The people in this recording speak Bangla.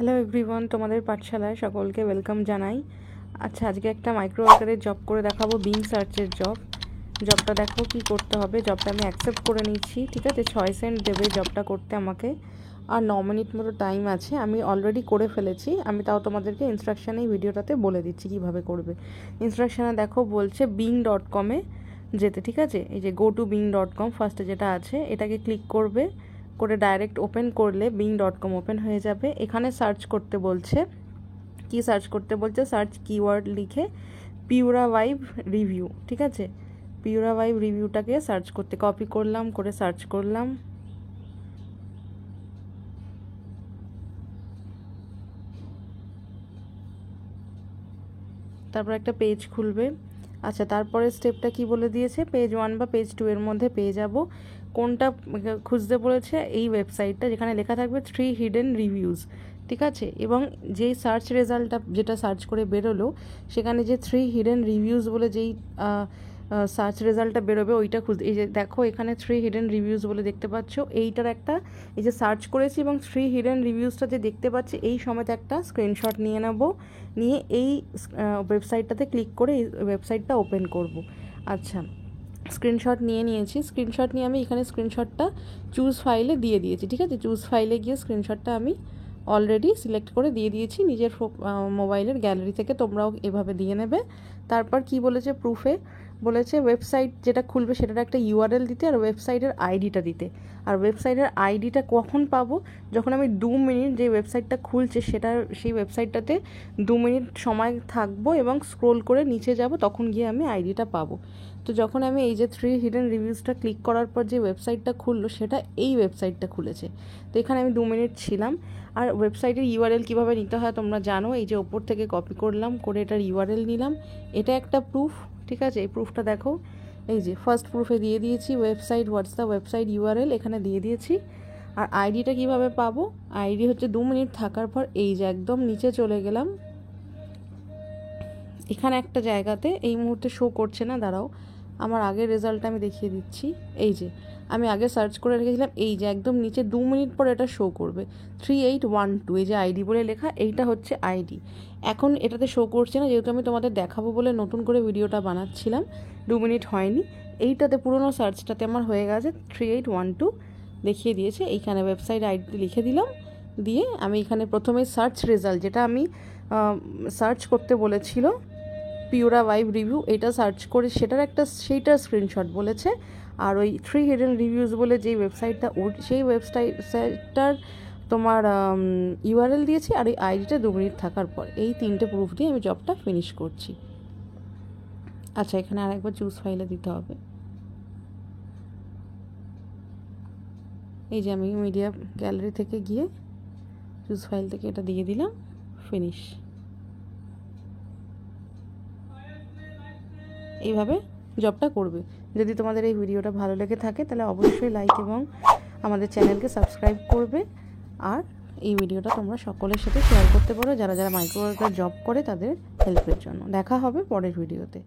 হ্যালো এভরিওয়ান, তোমাদের পাঠশালায় সকলকে ওয়েলকাম জানাই। আচ্ছা, আজকে একটা মাইক্রো ওয়ার্কারের জব করে দেখাবো, বিং সার্চের জবটা দেখো কি করতে হবে। জবটা আমি অ্যাকসেপ্ট করে নিচ্ছি, ঠিক আছে। 6 সেন্ট দেবে জবটা করতে আমাকে, আর 9 মিনিট মতো টাইম আছে। আমি অলরেডি করে ফেলেছি, আমি তাও তোমাদেরকে ইনস্ট্রাকশানে এই ভিডিওটাতে বলে দিচ্ছি কীভাবে করবে। ইনস্ট্রাকশানে দেখো বলছে bing.com-এ যেতে, ঠিক আছে। এই যে go to bing.com ফার্স্টে যেটা আছে এটাকে ক্লিক করবে, করে ডাইরেক্ট ওপেন করলে bing.com ওপেন হয়ে যাবে। এখানে সার্চ করতে বলছে, কি সার্চ করতে বলছে, সার্চ কিওয়ার্ড লিখে পিউরা ভাইব রিভিউ, ঠিক আছে। পিউরা ভাইব রিভিউটাকে সার্চ করতে কপি করলাম, করে সার্চ করলাম। তারপর একটা পেজ খুলবে। আচ্ছা, তারপরে স্টেপটা কি বলে দিয়েছে, পেজ 1 বা পেজ 2 এর মধ্যে পেয়ে যাব। কোনটা খুঁজতে বলেছে, এই ওয়েবসাইটটা যেখানে লেখা থাকবে 3 হিডেন রিভিউজ, ঠিক আছে। এবং যেই সার্চ রেজাল্টটা যেটা সার্চ করে বেরোলো, সেখানে যে 3 হিডেন রিভিউজ বলে যেই সার্চ রেজাল্টটা বেরোবে ওইটা খুঁজতে। এই যে দেখো এখানে 3 হিডেন রিভিউজ বলে দেখতে পাচ্ছ, এইটার একটা, এই যে সার্চ করেছি এবং 3 হিডেন রিভিউজটা যে দেখতে পাচ্ছি এই সমেত একটা স্ক্রিনশট নিয়ে নেব, নিয়ে এই ওয়েবসাইটটাতে ক্লিক করে এই ওয়েবসাইটটা ওপেন করব। আচ্ছা, স্ক্রিনশট নিয়ে নিয়েছি। স্ক্রিনশট নিয়ে আমি এখানে স্ক্রিনশটটা চুজ ফাইলে দিয়ে দিয়েছি, ঠিক আছে। চুজ ফাইলে গিয়ে স্ক্রিনশটটা আমি অলরেডি সিলেক্ট করে দিয়ে দিয়েছি নিজের মোবাইলের গ্যালারি থেকে, তোমরাও এভাবে দিয়ে নেবে। তারপর কি বলেছে, প্রুফে বলেছে ওয়েবসাইট যেটা খুলবে সেটার একটা ইউআরএল দিতে, আর ওয়েবসাইটের আইডিটা দিতে। আর ওয়েবসাইটের আইডিটা কখন পাবো, যখন আমি 2 মিনিট যে ওয়েবসাইটটা খুলছে সেই ওয়েবসাইটটাতে 2 মিনিট সময় থাকবো এবং স্ক্রোল করে নিচে যাব, তখন গিয়ে আমি আইডিটা পাবো। তো যখন আমি এই যে 3 হিডেন রিভিউজটা ক্লিক করার পর যে ওয়েবসাইটটা খুললো সেটা এই ওয়েবসাইটটা খুলেছে। তো এখানে আমি 2 মিনিট ছিলাম। আর ওয়েবসাইটের ইউআরএল কীভাবে নিতে হয় তোমরা জানো, এই যে ওপর থেকে কপি করলাম, করে এটার ইউআরএল নিলাম। এটা একটা প্রুফ, ঠিক আছে। এই প্রুফটা দেখো, এই যে ফার্স্ট প্রুফে দিয়ে দিয়েছি website, what's the website URL এখানে দিয়ে দিয়েছি। আর আইডিটা কিভাবে পাবো, আইডি হচ্ছে 2 মিনিট থাকার পর এই যে একদম নিচে চলে গেলাম, এখানে একটা জায়গাতে, এই মুহূর্তে শো করছে না, দাঁড়াও আমার আগের রেজাল্টটা আমি দেখিয়ে দিচ্ছি। এই যে আমি আগে সার্চ করে রেখেছিলাম, এই যে একদম নিচে 2 মিনিট পর এটা শো করবে 3812, এই যে আইডি বলে লেখা, এইটা হচ্ছে আইডি। এখন এটাতে শো করছে না, যেহেতু আমি তোমাদের দেখাবো বলে নতুন করে ভিডিওটা বানাচ্ছিলাম, 2 মিনিট হয়নি। এইটাতে পুরোনো সার্চটাতে আমার হয়ে গেছে 3812 দেখিয়ে দিয়েছে। এইখানে ওয়েবসাইট আইডি লিখে দিলাম, দিয়ে আমি এখানে প্রথমে সার্চ রেজাল্ট যেটা আমি সার্চ করতে বলেছিল পিউরা ভাইব রিভিউ, এটা সার্চ করে সেইটার স্ক্রিনশট বলেছে। আর ওই 3 হিডেন রিভিউজ বলে যেই ওয়েবসাইটটা, সেই ওয়েবসাইটটার তোমার ইউআরএল দিয়েছি, আর এই আইডিটা 2 মিনিট থাকার পর। এই 3টে প্রুফ দিয়ে আমি জবটা ফিনিশ করছি। আচ্ছা, এখানে আরেকবার চুজ ফাইলে দিতে হবে। এই যে আমি মিডিয়া গ্যালারি থেকে গিয়ে চুজ ফাইল থেকে এটা দিয়ে দিলাম, ফিনিশ। এইভাবে জবটা করবে। যদি তোমাদের এই ভিডিওটা ভালো লেগে থাকে তাহলে অবশ্যই লাইক এবং আমাদের চ্যানেলকে সাবস্ক্রাইব করবে। আর এই ভিডিওটা তোমরা সকলের সাথে শেয়ার করতে পারো যারা মাইক্রো ওয়ার্কার জব করে তাদের হেল্পের জন্য। দেখা হবে পরের ভিডিওতে।